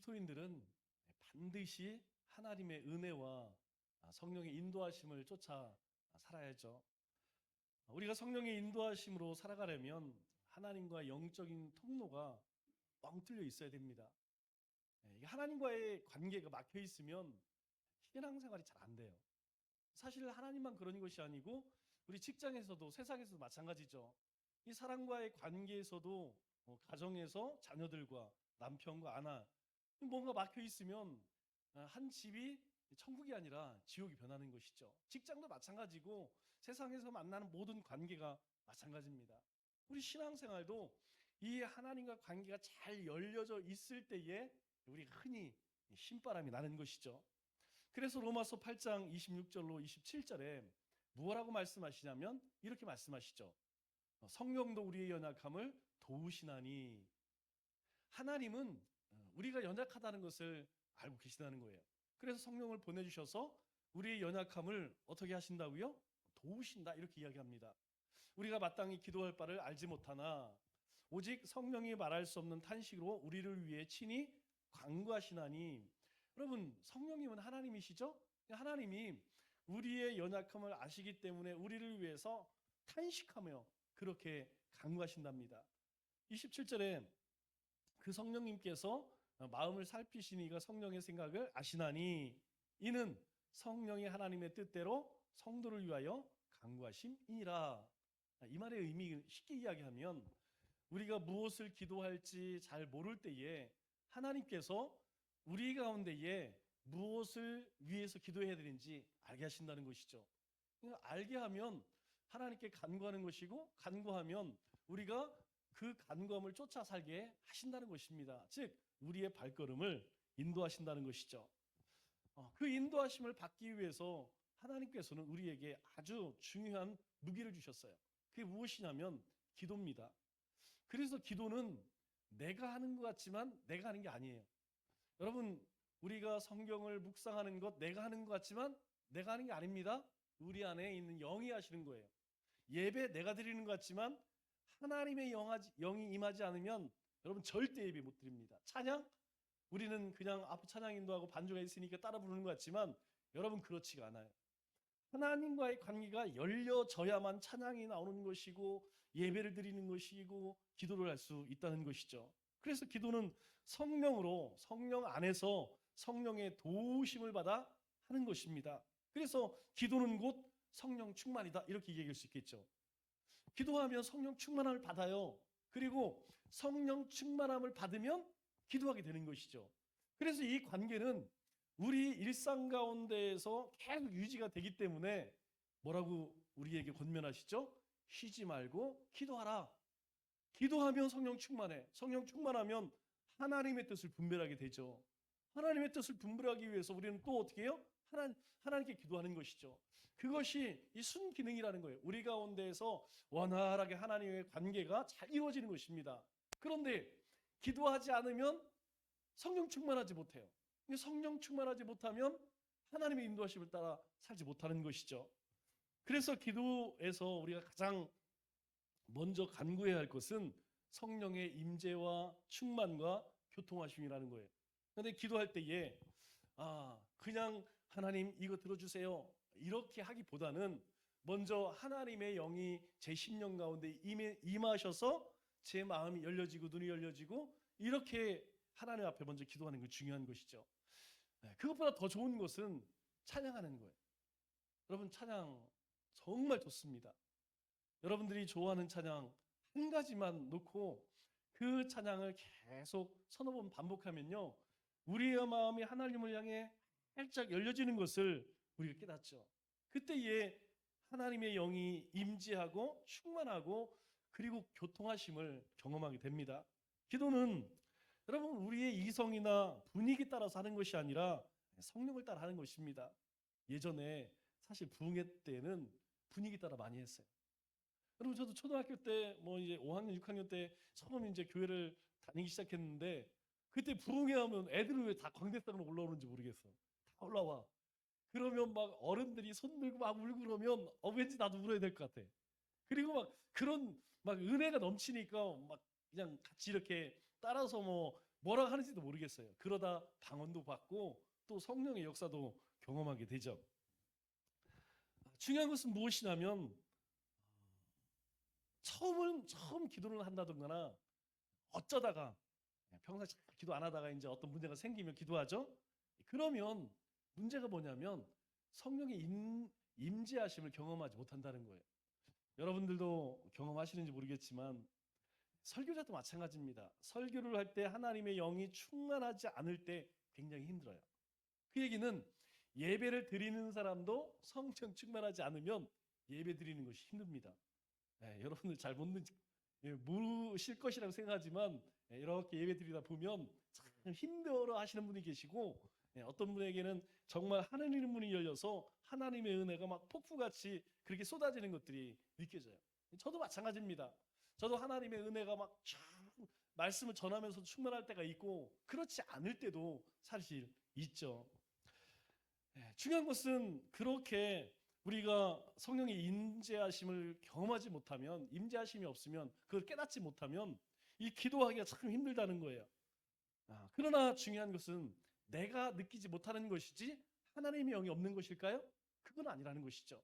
그리스도인들은 반드시 하나님의 은혜와 성령의 인도하심을 쫓아 살아야죠. 우리가 성령의 인도하심으로 살아가려면 하나님과 영적인 통로가 뻥 뚫려 있어야 됩니다. 이게 하나님과의 관계가 막혀 있으면 신앙생활이 잘 안 돼요. 사실 하나님만 그런 것이 아니고 우리 직장에서도 세상에서도 마찬가지죠. 이 사람과의 관계에서도 가정에서 자녀들과 남편과 아내 뭔가 막혀 있으면 한 집이 천국이 아니라 지옥이 변하는 것이죠. 직장도 마찬가지고 세상에서 만나는 모든 관계가 마찬가지입니다. 우리 신앙생활도 이 하나님과 관계가 잘 열려져 있을 때에 우리가 흔히 신바람이 나는 것이죠. 그래서 로마서 8장 26절로 27절에 무엇라고 말씀하시냐면 이렇게 말씀하시죠. 성령도 우리의 연약함을 도우시나니. 하나님은 우리가 연약하다는 것을 알고 계시다는 거예요. 그래서 성령을 보내주셔서 우리의 연약함을 어떻게 하신다고요? 도우신다, 이렇게 이야기합니다. 우리가 마땅히 기도할 바를 알지 못하나 오직 성령이 말할 수 없는 탄식으로 우리를 위해 친히 간구하시나니. 여러분, 성령님은 하나님이시죠? 하나님이 우리의 연약함을 아시기 때문에 우리를 위해서 탄식하며 그렇게 간구하신답니다. 27절에 그 성령님께서 마음을 살피시니가 성령의 생각을 아시나니 이는 성령이 하나님의 뜻대로 성도를 위하여 간구하심이니라. 이 말의 의미 쉽게 이야기하면 우리가 무엇을 기도할지 잘 모를 때에 하나님께서 우리 가운데에 무엇을 위해서 기도해야 되는지 알게 하신다는 것이죠. 알게 하면 하나님께 간구하는 것이고 간구하면 우리가 그 간구함을 쫓아 살게 하신다는 것입니다. 즉 우리의 발걸음을 인도하신다는 것이죠. 그 인도하심을 받기 위해서 하나님께서는 우리에게 아주 중요한 무기를 주셨어요. 그게 무엇이냐면 기도입니다. 그래서 기도는 내가 하는 것 같지만 내가 하는 게 아니에요. 여러분, 우리가 성경을 묵상하는 것 내가 하는 것 같지만 내가 하는 게 아닙니다. 우리 안에 있는 영이 하시는 거예요. 예배 내가 드리는 것 같지만 하나님의 영이 임하지 않으면 여러분 절대 예배 못 드립니다. 찬양? 우리는 그냥 앞에 찬양 인도하고 반주가 있으니까 따라 부르는 것 같지만 여러분 그렇지가 않아요. 하나님과의 관계가 열려져야만 찬양이 나오는 것이고 예배를 드리는 것이고 기도를 할 수 있다는 것이죠. 그래서 기도는 성령으로, 성령 안에서 성령의 도우심을 받아 하는 것입니다. 그래서 기도는 곧 성령 충만이다, 이렇게 얘기할 수 있겠죠. 기도하면 성령 충만함을 받아요. 그리고 성령 충만함을 받으면 기도하게 되는 것이죠. 그래서 이 관계는 우리 일상 가운데에서 계속 유지가 되기 때문에 뭐라고 우리에게 권면하시죠? 쉬지 말고 기도하라. 기도하면 성령 충만해. 성령 충만하면 하나님의 뜻을 분별하게 되죠. 하나님의 뜻을 분별하기 위해서 우리는 또 어떻게 해요? 하나님께 기도하는 것이죠. 그것이 이 순기능이라는 거예요. 우리 가운데에서 원활하게 하나님의 관계가 잘 이루어지는 것입니다. 그런데 기도하지 않으면 성령 충만하지 못해요. 성령 충만하지 못하면 하나님의 인도하심을 따라 살지 못하는 것이죠. 그래서 기도에서 우리가 가장 먼저 간구해야 할 것은 성령의 임재와 충만과 교통하심이라는 거예요. 그런데 기도할 때에 그냥 하나님 이거 들어주세요 이렇게 하기보다는 먼저 하나님의 영이 제 심령 가운데 임하셔서 제 마음이 열려지고 눈이 열려지고 이렇게 하나님 앞에 먼저 기도하는 게 중요한 것이죠. 그것보다 더 좋은 것은 찬양하는 거예요. 여러분, 찬양 정말 좋습니다. 여러분들이 좋아하는 찬양 한 가지만 놓고 그 찬양을 계속 서너 번 반복하면요, 우리의 마음이 하나님을 향해 살짝 열려지는 것을 우리가 깨닫죠. 그때에 하나님의 영이 임재하고 충만하고 그리고 교통하심을 경험하게 됩니다. 기도는 여러분 우리의 이성이나 분위기 따라서 하는 것이 아니라 성령을 따라 하는 것입니다. 예전에 사실 부흥회 때는 분위기 따라 많이 했어요. 여러분, 저도 초등학교 때 이제 5학년 6학년 때 처음 이제 교회를 다니기 시작했는데 그때 부흥회 하면 애들은 왜 다 광대상으로 올라오는지 모르겠어. 다 올라와. 그러면 막 어른들이 손 들고 막 울고 그러면 왠지 나도 울어야 될 것 같아. 그리고 막 그런 막 은혜가 넘치니까 막 그냥 같이 이렇게 따라서 뭐라 하는지도 모르겠어요. 그러다 방언도 받고 또 성령의 역사도 경험하게 되죠. 중요한 것은 무엇이냐면 처음 기도를 한다든가 어쩌다가 평소에 잘 기도 안 하다가 이제 어떤 문제가 생기면 기도하죠. 그러면 문제가 뭐냐면 성령의 임재하심을 경험하지 못한다는 거예요. 여러분들도 경험하시는지 모르겠지만 설교자도 마찬가지입니다. 설교를 할 때 하나님의 영이 충만하지 않을 때 굉장히 힘들어요. 그 얘기는 예배를 드리는 사람도 성령 충만하지 않으면 예배 드리는 것이 힘듭니다. 여러분들 잘 모르실 것이라고 생각하지만 이렇게 예배 드리다 보면 참 힘들어 하시는 분이 계시고 어떤 분에게는 정말 하늘의 문이 열려서 하나님의 은혜가 막 폭풍같이 그렇게 쏟아지는 것들이 느껴져요. 저도 마찬가지입니다. 저도 하나님의 은혜가 막 말씀을 전하면서 충만할 때가 있고 그렇지 않을 때도 사실 있죠. 중요한 것은 그렇게 우리가 성령의 임재하심을 경험하지 못하면, 임재하심이 없으면, 그걸 깨닫지 못하면 이 기도하기가 참 힘들다는 거예요. 그러나 중요한 것은 내가 느끼지 못하는 것이지 하나님의 영이 없는 것일까요? 그건 아니라는 것이죠.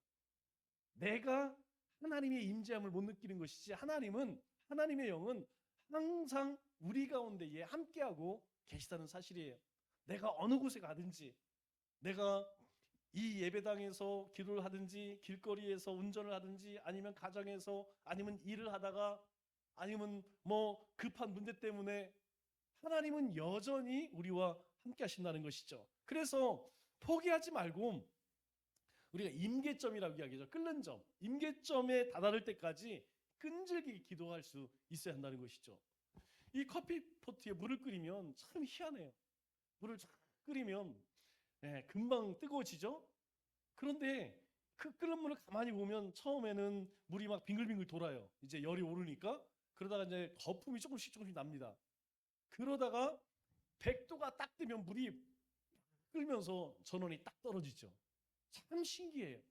내가 하나님의 임재함을 못 느끼는 것이지 하나님의 영은 항상 우리 가운데에 함께하고 계시다는 사실이에요. 내가 어느 곳에 가든지, 내가 이 예배당에서 기도를 하든지, 길거리에서 운전을 하든지, 아니면 가정에서, 아니면 일을 하다가, 아니면 뭐 급한 문제 때문에 하나님은 여전히 우리와 함께 하신다는 것이죠. 그래서 포기하지 말고 우리가 임계점이라고 이야기하죠. 끓는 점, 임계점에 다다를 때까지 끈질기게 기도할 수 있어야 한다는 것이죠. 이 커피포트에 물을 끓이면 참 희한해요. 물을 끓이면 금방 뜨거워지죠. 그런데 그 끓는 물을 가만히 보면 처음에는 물이 막 빙글빙글 돌아요. 이제 열이 오르니까. 그러다가 이제 거품이 조금씩 납니다. 그러다가 100도가 딱 되면 물이 끓면서 전원이 딱 떨어지죠. 참 신기해요.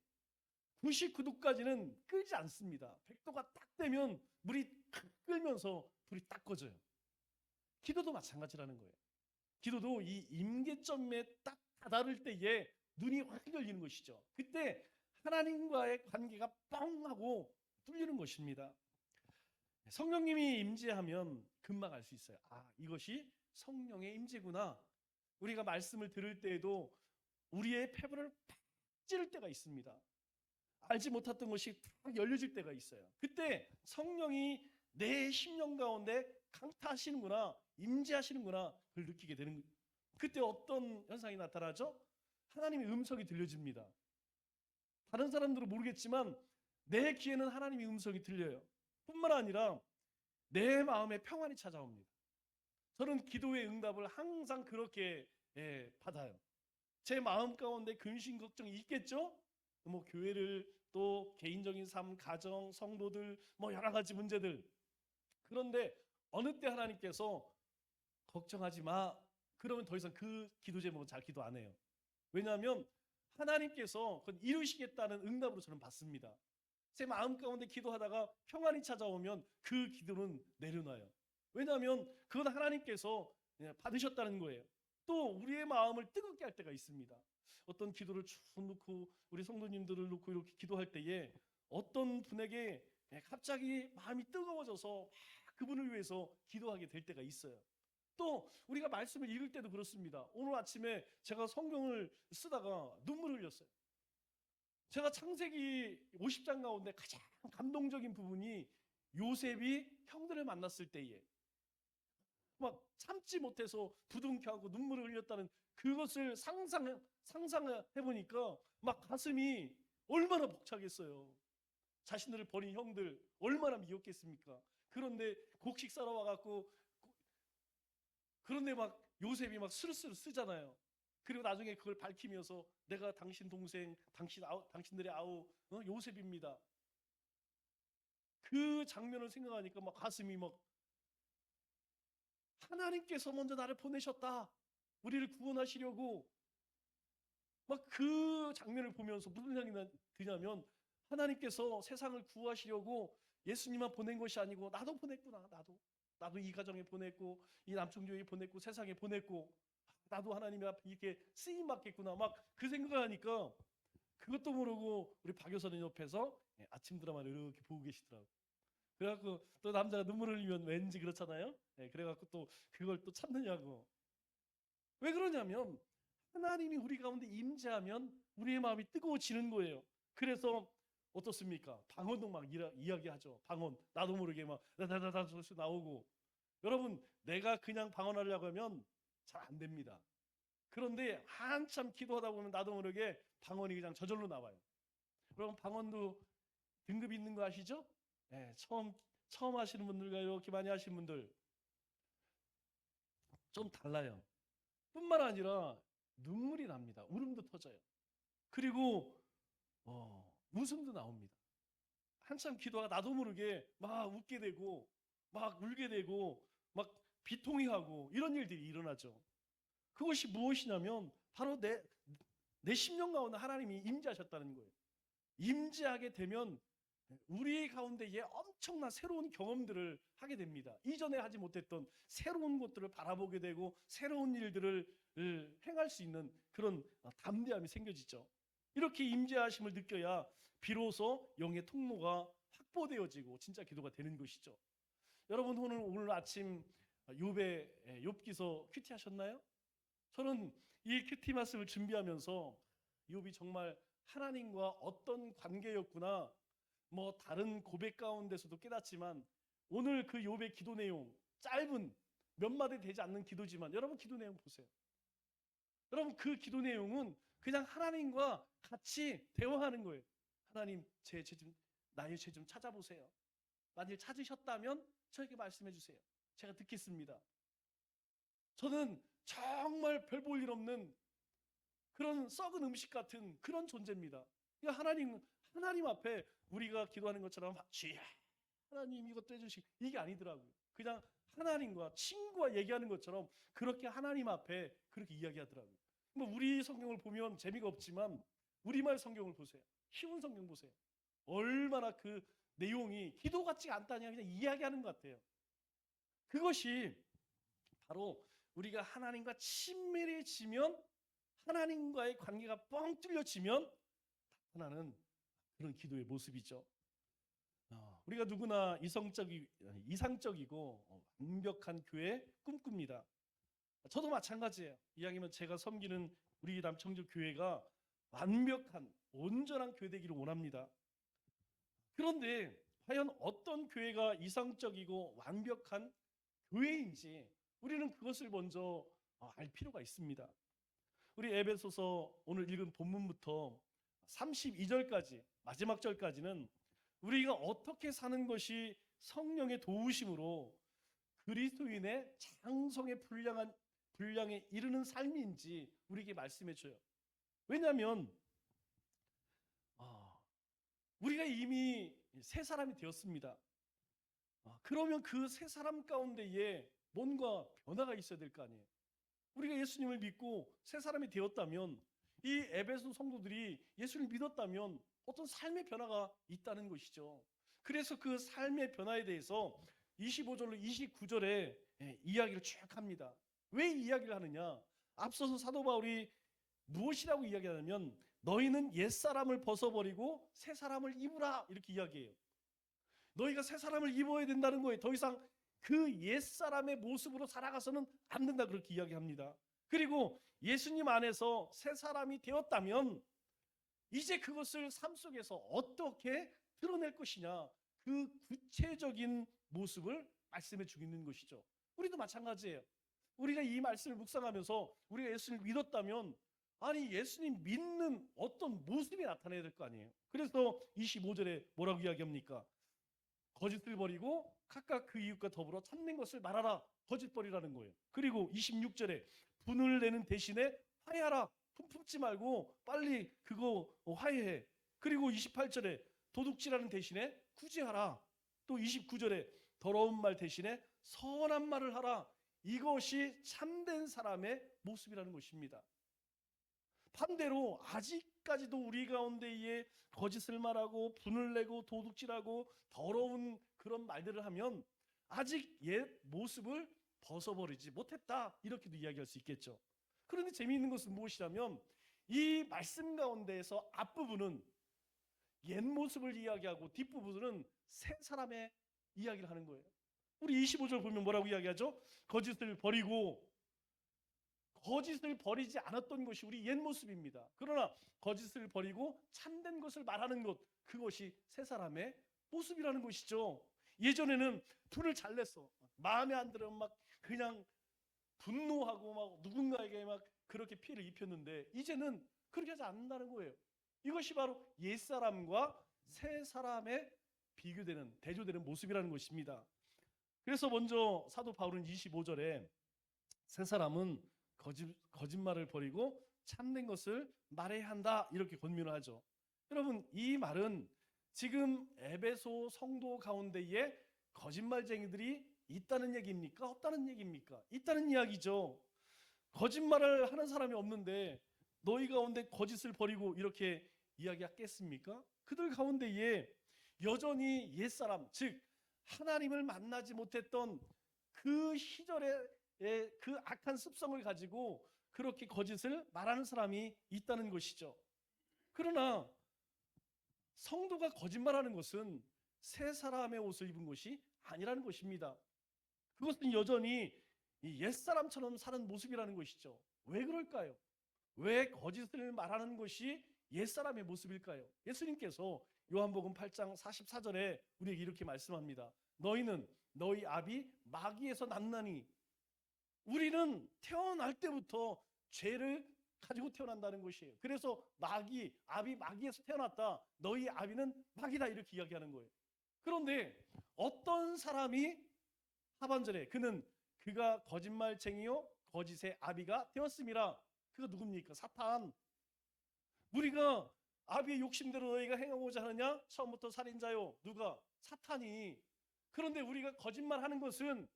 99도까지는 끓지 않습니다. 100도가 딱 되면 물이 끓면서 불이 딱 꺼져요. 기도도 마찬가지라는 거예요. 기도도 이 임계점에 딱 다다를 때에 눈이 확 열리는 것이죠. 그때 하나님과의 관계가 뻥 하고 뚫리는 것입니다. 성령님이 임재하면 금방 알 수 있어요. 이것이 성령의 임재구나. 우리가 말씀을 들을 때에도 우리의 폐부를 팍 찌를 때가 있습니다. 알지 못했던 것이 딱 열려질 때가 있어요. 그때 성령이 내 심령 가운데 강타하시는구나, 임재하시는구나, 그걸 느끼게 되는 거예요. 그때 어떤 현상이 나타나죠? 하나님의 음성이 들려집니다. 다른 사람들은 모르겠지만 내 귀에는 하나님의 음성이 들려요. 뿐만 아니라 내 마음에 평안이 찾아옵니다. 저는 기도의 응답을 항상 그렇게 받아요. 제 마음 가운데 근심 걱정이 있겠죠? 뭐 교회를 또 개인적인 삶, 가정, 성도들 뭐 여러 가지 문제들. 그런데 어느 때 하나님께서 걱정하지 마. 그러면 더 이상 그 기도 제목은 잘 기도 안 해요. 왜냐하면 하나님께서 그건 이루시겠다는 응답으로 저는 받습니다. 제 마음 가운데 기도하다가 평안이 찾아오면 그 기도는 내려놔요. 왜냐하면 그건 하나님께서 받으셨다는 거예요. 또 우리의 마음을 뜨겁게 할 때가 있습니다. 어떤 기도를 쭉 놓고 우리 성도님들을 놓고 이렇게 기도할 때에 어떤 분에게 갑자기 마음이 뜨거워져서 그분을 위해서 기도하게 될 때가 있어요. 또 우리가 말씀을 읽을 때도 그렇습니다. 오늘 아침에 제가 성경을 쓰다가 눈물을 흘렸어요. 제가 창세기 50장 가운데 가장 감동적인 부분이 요셉이 형들을 만났을 때에 막 참지 못해서 부둥켜하고 눈물을 흘렸다는 그것을 상상해 보니까 막 가슴이 얼마나 벅차겠어요. 자신들을 버린 형들 얼마나 미웠겠습니까? 그런데 곡식 싸러 와갖고 그런데 막 요셉이 막 스르스르 쓰잖아요. 그리고 나중에 그걸 밝히면서 내가 당신 동생, 당신들의 아우 요셉입니다. 그 장면을 생각하니까 막 가슴이 막 하나님께서 먼저 나를 보내셨다. 우리를 구원하시려고. 막 그 장면을 보면서 무슨 생각이 드냐면 하나님께서 세상을 구하시려고 예수님만 보낸 것이 아니고 나도 보냈구나. 나도. 나도 이 가정에 보냈고 이 남청교회에 보냈고 세상에 보냈고 나도 하나님 앞에 이렇게 쓰임 받겠구나 막 그 생각을 하니까 그것도 모르고 우리 박 교사님 옆에서 아침 드라마를 이렇게 보고 계시더라고요. 그래갖고 또 남자가 눈물을 흘리면 왠지 그렇잖아요. 그래갖고 또 그걸 또 참느냐고. 왜 그러냐면 하나님이 우리 가운데 임재하면 우리의 마음이 뜨거워지는 거예요. 그래서 어떻습니까? 방언도 막 이야기하죠. 방언 나도 모르게 막 다다다다 나오고. 여러분 내가 그냥 방언하려고 하면 잘 안 됩니다. 그런데 한참 기도하다 보면 나도 모르게 방언이 그냥 저절로 나와요. 여러분 방언도 등급이 있는 거 아시죠? 네, 처음 하시는 분들과 이렇게 많이 하시는 분들 좀 달라요. 뿐만 아니라 눈물이 납니다. 울음도 터져요. 그리고 웃음도 나옵니다. 한참 기도하다 나도 모르게 막 웃게 되고 막 울게 되고 막 비통해하고 이런 일들이 일어나죠. 그것이 무엇이냐면 바로 내 심령 가운데 하나님이 임재하셨다는 거예요. 임재하게 되면 우리 가운데에 엄청난 새로운 경험들을 하게 됩니다. 이전에 하지 못했던 새로운 것들을 바라보게 되고 새로운 일들을 행할 수 있는 그런 담대함이 생겨지죠. 이렇게 임재하심을 느껴야 비로소 영의 통로가 확보되어지고 진짜 기도가 되는 것이죠. 여러분 오늘 아침 욥기서 큐티 하셨나요? 저는 이 큐티 말씀을 준비하면서 욥이 정말 하나님과 어떤 관계였구나 뭐 다른 고백 가운데서도 깨닫지만 오늘 그 욥의 기도 내용 짧은 몇 마디 되지 않는 기도지만 여러분 기도 내용 보세요. 여러분 그 기도 내용은 그냥 하나님과 같이 대화하는 거예요. 하나님 나의 죄 좀 찾아보세요. 만일 찾으셨다면 저에게 말씀해 주세요. 제가 듣겠습니다. 저는 정말 별 볼 일 없는 그런 썩은 음식 같은 그런 존재입니다. 그러니까 하나님 앞에 우리가 기도하는 것처럼 주여 하나님 이것도 해주시고 이게 아니더라고요. 그냥 하나님과 친구와 얘기하는 것처럼 그렇게 하나님 앞에 그렇게 이야기하더라고요. 뭐 우리 성경을 보면 재미가 없지만 우리말 성경을 보세요. 쉬운 성경 보세요. 얼마나 그 내용이 기도 같지가 않다냐 그냥 이야기하는 것 같아요. 그것이 바로 우리가 하나님과 친밀해지면 하나님과의 관계가 뻥 뚫려지면 나타나는 그런 기도의 모습이죠. 우리가 누구나 이상적이고 완벽한 교회 꿈꿉니다. 저도 마찬가지예요. 이왕이면 제가 섬기는 우리 남청주 교회가 완벽한 온전한 교회 되기를 원합니다. 그런데 과연 어떤 교회가 이상적이고 완벽한 교회인지 우리는 그것을 먼저 알 필요가 있습니다. 우리 에베소서 오늘 읽은 본문부터 32절까지 마지막 절까지는 우리가 어떻게 사는 것이 성령의 도우심으로 그리스도인의 장성의 분량에 이르는 삶인지 우리에게 말씀해 줘요. 왜냐하면 우리가 이미 새 사람이 되었습니다. 그러면 그 새 사람 가운데에 뭔가 변화가 있어야 될 거 아니에요. 우리가 예수님을 믿고 새 사람이 되었다면 이 에베소 성도들이 예수를 믿었다면 어떤 삶의 변화가 있다는 것이죠. 그래서 그 삶의 변화에 대해서 25절로 29절에 이야기를 쭉 합니다. 왜 이야기를 하느냐? 앞서서 사도 바울이 무엇이라고 이야기하냐면 너희는 옛사람을 벗어버리고 새 사람을 입으라 이렇게 이야기해요. 너희가 새 사람을 입어야 된다는 거예요. 더 이상 그 옛사람의 모습으로 살아가서는 안 된다 그렇게 이야기합니다. 그리고 예수님 안에서 새 사람이 되었다면 이제 그것을 삶 속에서 어떻게 드러낼 것이냐 그 구체적인 모습을 말씀해 주고 있는 것이죠. 우리도 마찬가지예요. 우리가 이 말씀을 묵상하면서 우리가 예수님을 믿었다면 아니 예수님 믿는 어떤 모습이 나타나야 될 거 아니에요. 그래서 25절에 뭐라고 이야기합니까? 거짓을 버리고 각각 그 이웃과 더불어 참는 것을 말하라. 거짓버리라는 거예요. 그리고 26절에 분을 내는 대신에 화해하라. 품지 말고 빨리 그거 화해해. 그리고 28절에 도둑질하는 대신에 구제하라. 또 29절에 더러운 말 대신에 선한 말을 하라. 이것이 참된 사람의 모습이라는 것입니다. 반대로 아직까지도 우리 가운데에 거짓을 말하고 분을 내고 도둑질하고 더러운 그런 말들을 하면 아직 옛 모습을 벗어버리지 못했다, 이렇게도 이야기할 수 있겠죠. 그런데 재미있는 것은 무엇이냐면 이 말씀 가운데에서 앞부분은 옛 모습을 이야기하고 뒷부분은 새 사람의 이야기를 하는 거예요. 우리 25절 보면 뭐라고 이야기하죠? 거짓을 버리고, 거짓을 버리지 않았던 것이 우리 옛 모습입니다. 그러나 거짓을 버리고 참된 것을 말하는 것, 그것이 새 사람의 모습이라는 것이죠. 예전에는 둘을 잘 냈어. 마음에 안 들으면 막 그냥 분노하고 막 누군가에게 막 그렇게 피해를 입혔는데 이제는 그렇게 하지 않는다는 거예요. 이것이 바로 옛사람과 새 사람의 비교되는, 대조되는 모습이라는 것입니다. 그래서 먼저 사도 바울은 25절에 새 사람은 거짓말을 버리고 참된 것을 말해야 한다, 이렇게 권면을 하죠. 여러분, 이 말은 지금 에베소 성도 가운데에 거짓말쟁이들이 있다는 얘기입니까? 없다는 얘기입니까? 있다는 이야기죠. 거짓말을 하는 사람이 없는데 너희 가운데 거짓을 버리고 이렇게 이야기하겠습니까? 그들 가운데에 여전히 옛사람, 즉 하나님을 만나지 못했던 그 시절의 그 악한 습성을 가지고 그렇게 거짓을 말하는 사람이 있다는 것이죠. 그러나 성도가 거짓말하는 것은 새 사람의 옷을 입은 것이 아니라는 것입니다. 그것은 여전히 이 옛사람처럼 사는 모습이라는 것이죠. 왜 그럴까요? 왜 거짓을 말하는 것이 옛사람의 모습일까요? 예수님께서 요한복음 8장 44절에 우리에게 이렇게 말씀합니다. 너희는 너희 아비 마귀에서 났나니. 우리는 태어날 때부터 죄를 가지고 태어난다는 것이에요. 그래서 아비 마귀에서 태어났다, 너희 아비는 마귀다, 이렇게 이야기하는 거예요. 그런데 어떤 사람이 하반절에 그가 거짓말쟁이요 거짓의 아비가 되었음이라. 그가 누굽니까? 사탄. 우리가 아비의 욕심대로 너희가 행하고자 하느냐? 처음부터 살인자요. 누가? 사탄이. 그런데 우리가 거짓말하는 것은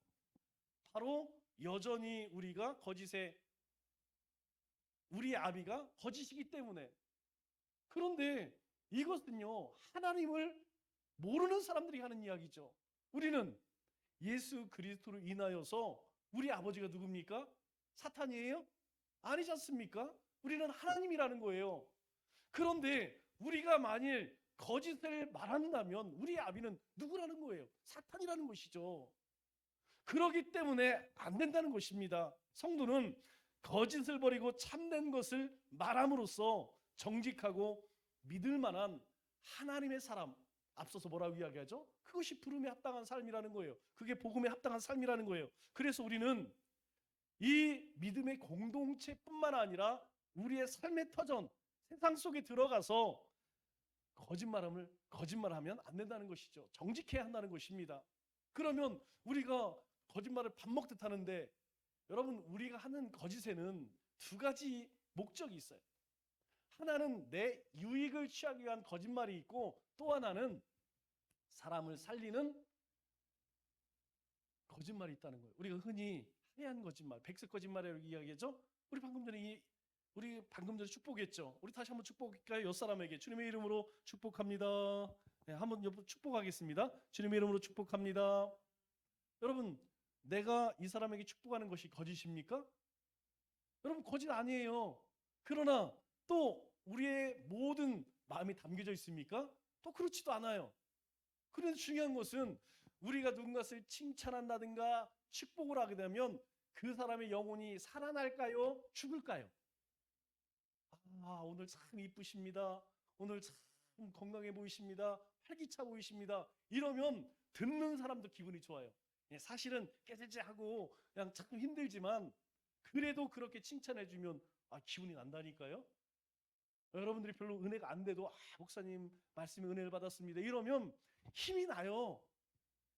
바로 여전히 우리가 우리의 아비가 거짓이기 때문에. 그런데 이것은요, 하나님을 모르는 사람들이 하는 이야기죠. 우리는 예수 그리스도로 인하여서 우리 아버지가 누굽니까? 사탄이에요? 아니지 않습니까? 우리는 하나님이라는 거예요. 그런데 우리가 만일 거짓을 말한다면 우리의 아비는 누구라는 거예요? 사탄이라는 것이죠. 그렇기 때문에 안 된다는 것입니다. 성도는 거짓을 버리고 참된 것을 말함으로써 정직하고 믿을 만한 하나님의 사람, 앞서서 뭐라고 이야기하죠? 그것이 부름에 합당한 삶이라는 거예요. 그게 복음에 합당한 삶이라는 거예요. 그래서 우리는 이 믿음의 공동체뿐만 아니라 우리의 삶의 터전, 세상 속에 들어가서 거짓말하면 안 된다는 것이죠. 정직해야 한다는 것입니다. 그러면 우리가 거짓말을 밥 먹듯 하는데, 여러분, 우리가 하는 거짓에는 두 가지 목적이 있어요. 하나는 내 유익을 취하기 위한 거짓말이 있고, 또 하나는 사람을 살리는 거짓말이 있다는 거예요. 우리가 흔히 하얀 거짓말, 백색 거짓말이라고 이야기하죠. 우리 방금 전에 축복했죠. 우리 다시 한번 축복할까요? 옆사람에게 주님의 이름으로 축복합니다. 네, 한번 축복하겠습니다. 주님의 이름으로 축복합니다. 여러분, 내가 이 사람에게 축복하는 것이 거짓입니까? 여러분, 거짓 아니에요. 그러나 또 우리의 모든 마음이 담겨져 있습니까? 또 그렇지도 않아요. 그런데 중요한 것은 우리가 누군가를 칭찬한다든가 축복을 하게 되면 그 사람의 영혼이 살아날까요? 죽을까요? 오늘 참 이쁘십니다. 오늘 참 건강해 보이십니다. 활기차 보이십니다. 이러면 듣는 사람도 기분이 좋아요. 사실은 깨질하고 그냥 참 힘들지만 그래도 그렇게 칭찬해주면 기분이 난다니까요. 여러분들이 별로 은혜가 안 돼도 목사님 말씀에 은혜를 받았습니다, 이러면 힘이 나요.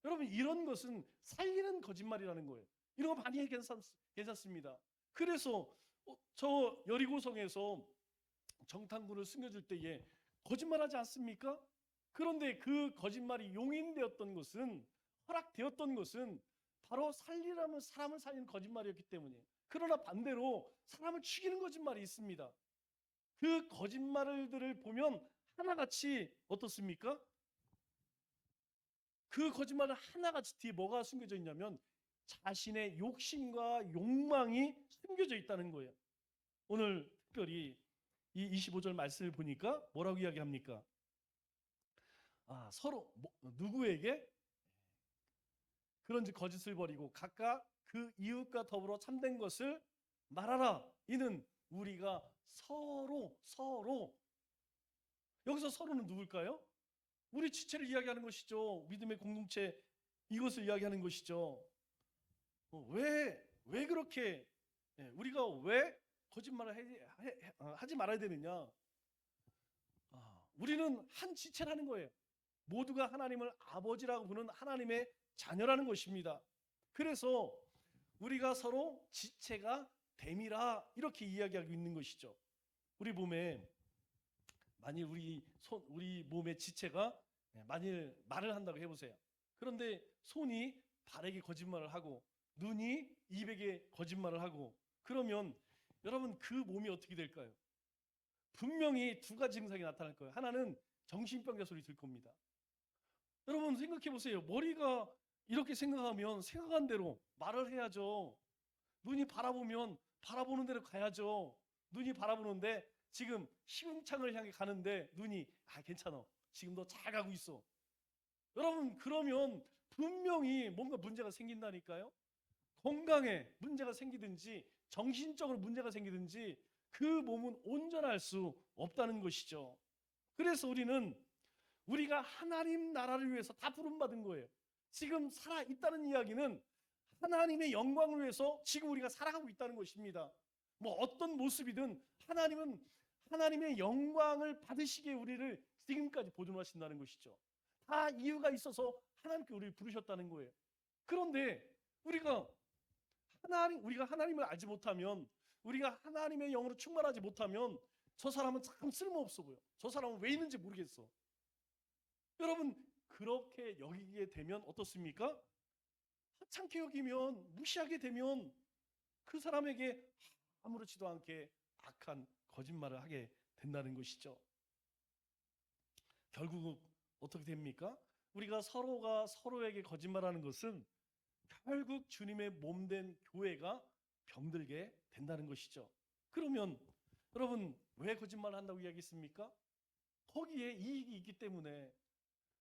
여러분, 이런 것은 살리는 거짓말이라는 거예요. 이런 거 많이 괜찮습니다. 그래서 저 여리고성에서 정탐꾼을 숨겨줄 때에 거짓말하지 않습니까? 그런데 그 거짓말이 용인되었던 것은, 허락되었던 것은 바로 살리라면 사람을 살리는 거짓말이었기 때문에. 그러나 반대로 사람을 죽이는 거짓말이 있습니다. 그 거짓말들을 보면 하나같이 어떻습니까? 그 거짓말 하나같이 뒤에 뭐가 숨겨져 있냐면 자신의 욕심과 욕망이 숨겨져 있다는 거예요. 오늘 특별히 이 25절 말씀을 보니까 뭐라고 이야기합니까? 서로 누구에게 그런지 거짓을 버리고 각각 그 이웃과 더불어 참된 것을 말하라. 이는 우리가 서로 여기서 서로는 누굴까요? 우리 지체를 이야기하는 것이죠. 믿음의 공동체 이것을 이야기하는 것이죠. 왜 그렇게 우리가 왜 거짓말을 하지 말아야 되느냐? 우리는 한 지체라는 거예요. 모두가 하나님을 아버지라고 부르는 하나님의 자녀라는 것입니다. 그래서 우리가 서로 지체가 됨이라 이렇게 이야기하고 있는 것이죠. 우리 몸에 만일 우리 몸의 지체가 만일 말을 한다고 해보세요. 그런데 손이 발에게 거짓말을 하고 눈이 입에게 거짓말을 하고 그러면 여러분 그 몸이 어떻게 될까요? 분명히 두 가지 증상이 나타날 거예요. 하나는 정신병자 소리 들 겁니다. 여러분 생각해 보세요. 머리가 이렇게 생각하면 생각한 대로 말을 해야죠. 눈이 바라보면 바라보는 대로 가야죠. 눈이 바라보는데 지금 시궁창을 향해 가는데 눈이 괜찮아. 지금 너 잘 가고 있어. 여러분 그러면 분명히 뭔가 문제가 생긴다니까요. 건강에 문제가 생기든지 정신적으로 문제가 생기든지 그 몸은 온전할 수 없다는 것이죠. 그래서 우리가 하나님 나라를 위해서 다 부름받은 거예요. 지금 살아있다는 이야기는 하나님의 영광을 위해서 지금 우리가 살아가고 있다는 것입니다. 뭐 어떤 모습이든 하나님은 하나님의 영광을 받으시기에 우리를 지금까지 보존하신다는 것이죠. 다 이유가 있어서 하나님께 우리를 부르셨다는 거예요. 그런데 우리가 하나님을 알지 못하면 우리가 하나님의 영으로 충만하지 못하면 저 사람은 참 쓸모없어 보여. 저 사람은 왜 있는지 모르겠어. 여러분 그렇게 여기게 되면 어떻습니까? 하찮게 여기면 무시하게 되면 그 사람에게 아무렇지도 않게 악한 거짓말을 하게 된다는 것이죠. 결국 어떻게 됩니까? 우리가 서로가 서로에게 거짓말하는 것은 결국 주님의 몸된 교회가 병들게 된다는 것이죠. 그러면 여러분 왜 거짓말을 한다고 이야기했습니까? 거기에 이익이 있기 때문에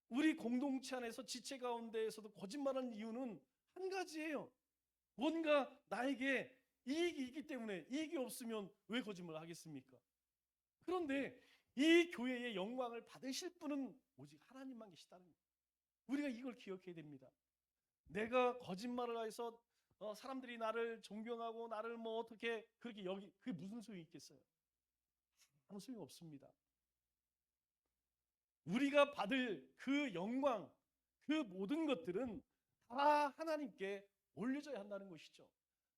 우리 공동체 안에서 지체 가운데에서도 거짓말하는 이유는 한 가지예요. 뭔가 나에게 이익이 있기 때문에 이익이 없으면 왜 거짓말을 하겠습니까? 그런데 이 교회의 영광을 받으실 분은 오직 하나님만 계시다는 거예요. 우리가 이걸 기억해야 됩니다. 내가 거짓말을 해서 사람들이 나를 존경하고 나를 뭐 어떻게 그렇게 그게 무슨 소용이 있겠어요? 아무 소용 없습니다. 우리가 받을 그 영광, 그 모든 것들은 다 하나님께 올려져야 한다는 것이죠.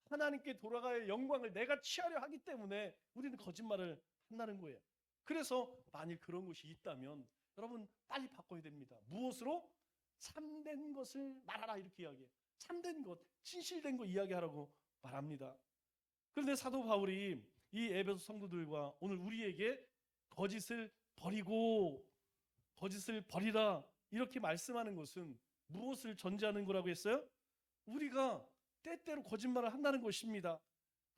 하나님께 돌아갈 영광을 내가 취하려 하기 때문에 우리는 거짓말을 한다는 거예요. 그래서 만일 그런 것이 있다면 여러분 빨리 바꿔야 됩니다. 무엇으로? 참된 것을 말하라 이렇게 이야기해요. 참된 것, 진실된 것 이야기하라고 말합니다. 그런데 사도 바울이 이 에베소 성도들과 오늘 우리에게 거짓을 버리라 이렇게 말씀하는 것은 무엇을 전제하는 거라고 했어요? 우리가 때때로 거짓말을 한다는 것입니다.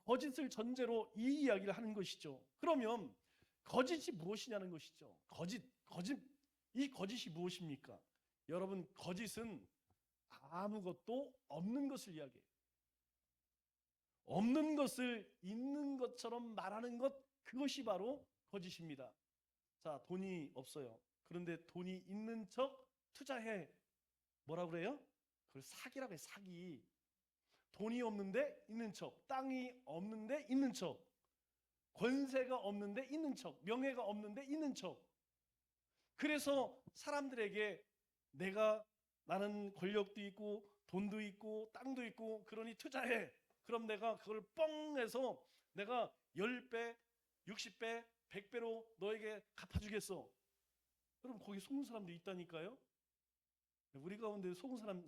거짓을 전제로 이 이야기를 하는 것이죠. 그러면 거짓이 무엇이냐는 것이죠. 이 거짓이 무엇입니까? 여러분 거짓은 아무것도 없는 것을 이야기해요. 없는 것을 있는 것처럼 말하는 것, 그것이 바로 거짓입니다. 자, 돈이 없어요. 그런데 돈이 있는 척 투자해. 뭐라 그래요? 그걸 사기라고 해. 사기. 돈이 없는데 있는 척, 땅이 없는데 있는 척, 권세가 없는데 있는 척, 명예가 없는데 있는 척. 그래서 사람들에게 나는 권력도 있고 돈도 있고 땅도 있고 그러니 투자해. 그럼 내가 그걸 뻥 해서 내가 10배, 60배, 100배로 너에게 갚아주겠어. 그럼 거기 속는 사람도 있다니까요. 우리 가운데 속았던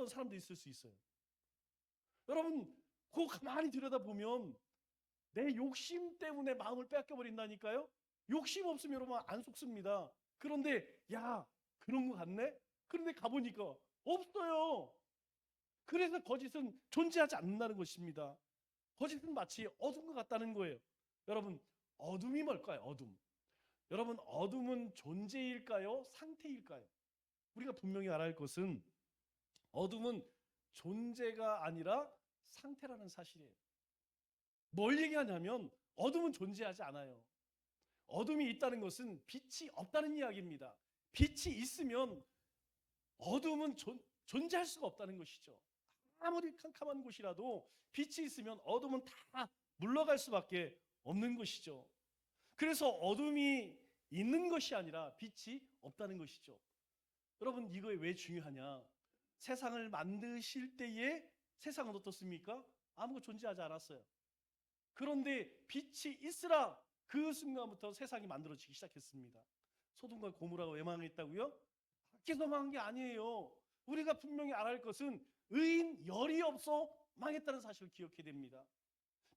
사람도 있을 수 있어요. 여러분 그거 가만히 들여다보면 내 욕심 때문에 마음을 뺏겨버린다니까요. 욕심 없으면 여러분 안 속습니다. 그런데 야 그런 거 같네? 그런데 가보니까 없어요. 그래서 거짓은 존재하지 않는다는 것입니다. 거짓은 마치 어둠과 같다는 거예요. 여러분, 어둠이 뭘까요? 어둠. 여러분, 어둠은 존재일까요? 상태일까요? 우리가 분명히 알아야 할 것은 어둠은 존재가 아니라 상태라는 사실이에요. 뭘 얘기하냐면 어둠은 존재하지 않아요. 어둠이 있다는 것은 빛이 없다는 이야기입니다. 빛이 있으면 어둠은 존재할 수가 없다는 것이죠. 아무리 캄캄한 곳이라도 빛이 있으면 어둠은 다 물러갈 수밖에 없는 것이죠. 그래서 어둠이 있는 것이 아니라 빛이 없다는 것이죠. 여러분, 이거 왜 중요하냐? 세상을 만드실 때에 세상은 어떻습니까? 아무것도 존재하지 않았어요. 그런데 빛이 있으라 그 순간부터 세상이 만들어지기 시작했습니다. 소돔과 고모라가 왜 망했다고요? 밖에서 망한 게 아니에요. 우리가 분명히 알아야 할 것은 의인 열이 없어 망했다는 사실을 기억해야 됩니다.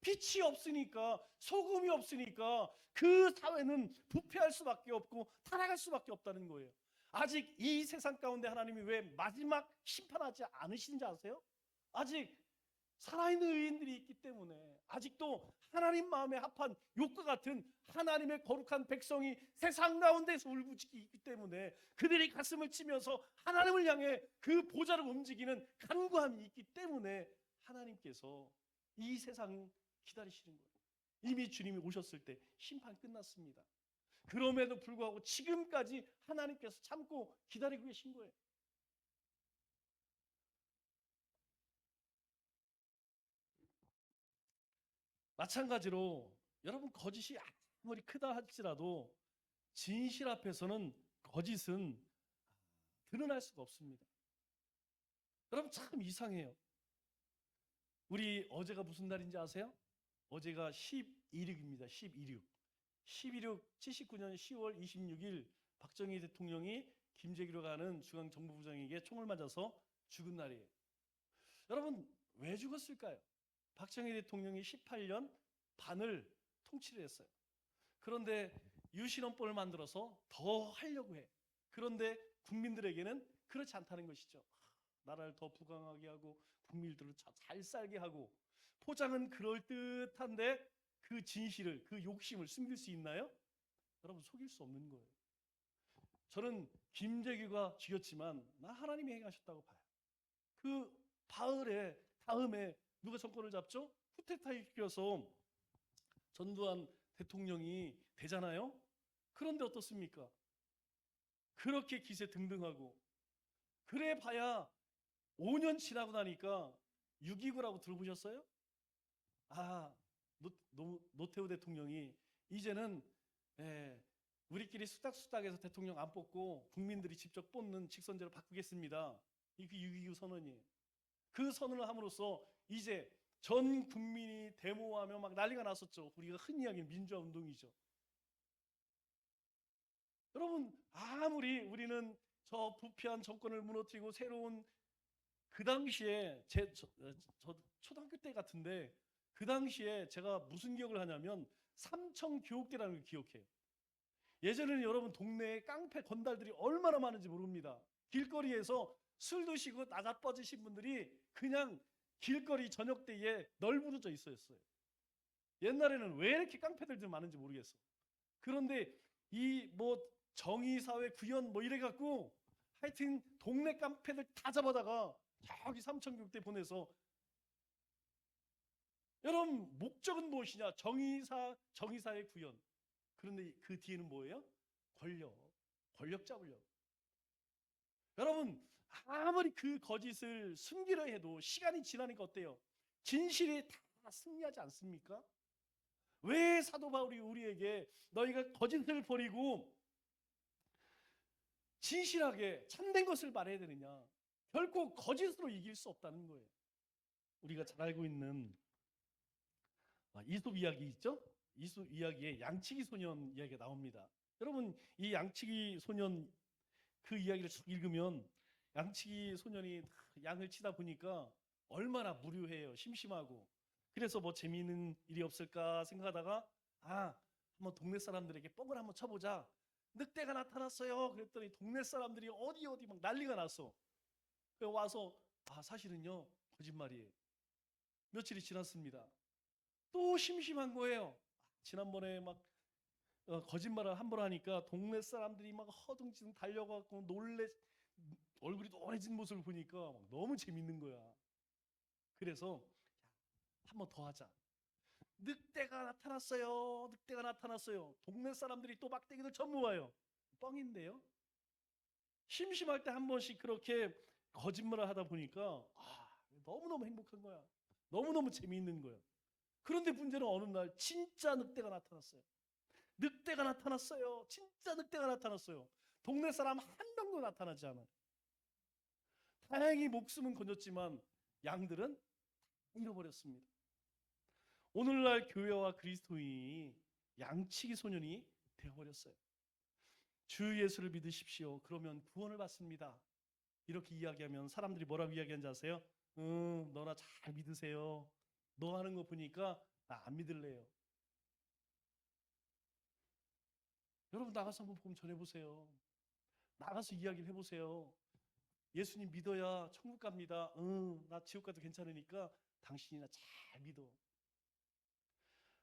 빛이 없으니까, 소금이 없으니까 그 사회는 부패할 수밖에 없고 타락할 수밖에 없다는 거예요. 아직 이 세상 가운데 하나님이 왜 마지막 심판하지 않으시는지 아세요? 아직 살아있는 의인들이 있기 때문에, 아직도 하나님 마음에 합한 욕과 같은 하나님의 거룩한 백성이 세상 가운데서 울부짖기 있기 때문에 그들이 가슴을 치면서 하나님을 향해 그 보좌를 움직이는 간구함이 있기 때문에 하나님께서 이 세상 기다리시는 거예요. 이미 주님이 오셨을 때 심판 끝났습니다. 그럼에도 불구하고 지금까지 하나님께서 참고 기다리고 계신 거예요. 마찬가지로 여러분, 거짓이 아무리 크다 할지라도 진실 앞에서는 거짓은 드러날 수가 없습니다. 여러분, 참 이상해요. 우리 어제가 무슨 날인지 아세요? 어제가 12.6입니다. 12.6. 12.6 79년 10월 26일 박정희 대통령이 김재규로 가는 중앙정보부장에게 총을 맞아서 죽은 날이에요. 여러분, 왜 죽었을까요? 박정희 대통령이 18년 반을 통치를 했어요. 그런데 유신헌법을 만들어서 더 하려고 해. 그런데 국민들에게는 그렇지 않다는 것이죠. 나라를 더 부강하게 하고 국민들을 잘 살게 하고, 포장은 그럴듯한데 그 진실을, 그 욕심을 숨길 수 있나요? 여러분, 속일 수 없는 거예요. 저는 김재규가 죽였지만 나 하나님이 행하셨다고 봐요. 그 바을에 다음에 누가 정권을 잡죠? 쿠데타 일으켜서 전두환 대통령이 되잖아요. 그런데 어떻습니까? 그렇게 기세 등등하고, 그래 봐야 5년 지나고 나니까 6.29라고 들어보셨어요? 아, 노태우 대통령이 이제는 우리끼리 수닥수닥해서 대통령 안 뽑고 국민들이 직접 뽑는 직선제로 바꾸겠습니다. 이게 6.29 선언이에요. 그 선언을 함으로써 이제 전 국민이 데모하며 막 난리가 났었죠. 우리가 흔히 이야기하는 민주화 운동이죠. 여러분, 아무리 우리는 저 부패한 정권을 무너뜨리고 새로운, 그 당시에 저 초등학교 때 같은데, 그 당시에 제가 무슨 기억을 하냐면 삼청교육대라는 걸 기억해요. 예전에는 여러분 동네에 깡패 건달들이 얼마나 많은지 모릅니다. 길거리에서 술 드시고 나자빠지신 분들이 그냥 길거리 저녁 때에 널브러져 있었어요. 옛날에는 왜 이렇게 깡패들이 많은지 모르겠어. 그런데 이 뭐 정의사회 구현 뭐 이래 갖고 하여튼 동네 깡패들 다 잡아다가 저기 삼청교육대 보내서, 여러분 목적은 무엇이냐? 정의사의 구현. 그런데 그 뒤에는 뭐예요? 권력 잡으려고. 여러분, 아무리 그 거짓을 숨기려 해도 시간이 지나니까 어때요? 진실이 다 승리하지 않습니까? 왜 사도 바울이 우리에게 너희가 거짓을 버리고 진실하게 참된 것을 말해야 되느냐? 결코 거짓으로 이길 수 없다는 거예요. 우리가 잘 알고 있는 이솝 이야기 있죠? 이솝 이야기에 양치기 소년 이야기가 나옵니다. 여러분, 이 양치기 소년 그 이야기를 쭉 읽으면 양치기 소년이 양을 치다 보니까 얼마나 무료해요. 심심하고. 그래서 뭐 재미있는 일이 없을까 생각하다가 한번 동네 사람들에게 뻥을 한번 쳐보자. 늑대가 나타났어요. 그랬더니 동네 사람들이 어디 막 난리가 났어. 그래서 와서 사실은요 거짓말이에요. 며칠이 지났습니다. 또 심심한 거예요. 지난번에 막 거짓말을 한 번 하니까 동네 사람들이 막 허둥지둥 달려가고 놀래 얼굴이 노래진 모습을 보니까 막 너무 재밌는 거야. 그래서 한 번 더 하자. 늑대가 나타났어요. 늑대가 나타났어요. 동네 사람들이 또 막대기들 전부 와요. 뻥인데요. 심심할 때 한 번씩 그렇게 거짓말을 하다 보니까 너무너무 행복한 거야. 너무너무 재미있는 거야. 그런데 문제는 어느 날 진짜 늑대가 나타났어요. 늑대가 나타났어요. 진짜 늑대가 나타났어요. 동네 사람 한 명도 나타나지 않아요. 다행히 목숨은 건졌지만 양들은 잃어버렸습니다. 오늘날 교회와 그리스도인이 양치기 소년이 되어버렸어요. 주 예수를 믿으십시오. 그러면 구원을 받습니다. 이렇게 이야기하면 사람들이 뭐라고 이야기하는지 아세요? 너나 잘 믿으세요. 너 하는 거 보니까 나 안 믿을래요. 여러분 나가서 한번 복음 전해보세요. 나가서 이야기를 해보세요. 예수님 믿어야 천국 갑니다. 나 지옥 가도 괜찮으니까 당신이나 잘 믿어.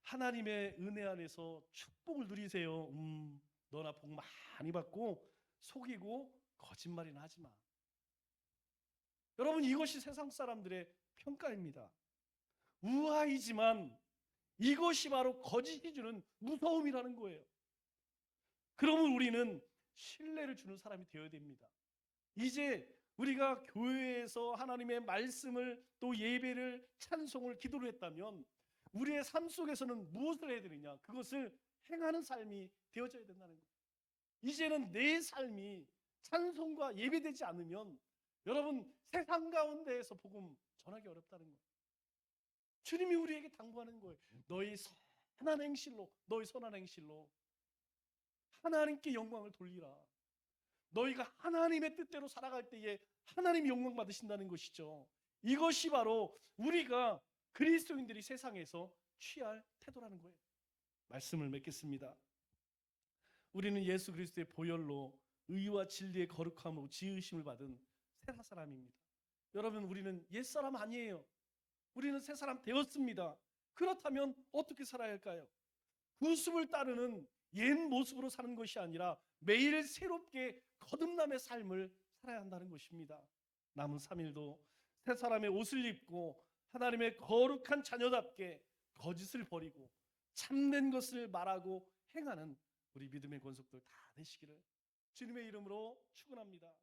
하나님의 은혜 안에서 축복을 누리세요. 너나 복 많이 받고 속이고 거짓말이나 하지 마. 여러분 이것이 세상 사람들의 평가입니다. 우아이지만 이것이 바로 거짓이 주는 무서움이라는 거예요. 그러면 우리는 신뢰를 주는 사람이 되어야 됩니다. 이제 우리가 교회에서 하나님의 말씀을 또 예배를 찬송을 기도를 했다면 우리의 삶 속에서는 무엇을 해야 되느냐? 그것을 행하는 삶이 되어져야 된다는 거예요. 이제는 내 삶이 찬송과 예배되지 않으면 여러분 세상 가운데에서 복음 전하기 어렵다는 거예요. 주님이 우리에게 당부하는 거예요. 너희 선한 행실로 하나님께 영광을 돌리라. 너희가 하나님의 뜻대로 살아갈 때에 하나님이 영광 받으신다는 것이죠. 이것이 바로 우리가 그리스도인들이 세상에서 취할 태도라는 거예요. 말씀을 맺겠습니다. 우리는 예수 그리스도의 보혈로 의와 진리의 거룩함으로 지으심을 받은 새 사람입니다. 여러분 우리는 옛사람 아니에요. 우리는 새 사람 되었습니다. 그렇다면 어떻게 살아야 할까요? 구습을 따르는 옛 모습으로 사는 것이 아니라 매일 새롭게 거듭남의 삶을 살아야 한다는 것입니다. 남은 3일도 새 사람의 옷을 입고 하나님의 거룩한 자녀답게 거짓을 버리고 참된 것을 말하고 행하는 우리 믿음의 권속들 다 되시기를 주님의 이름으로 축원합니다.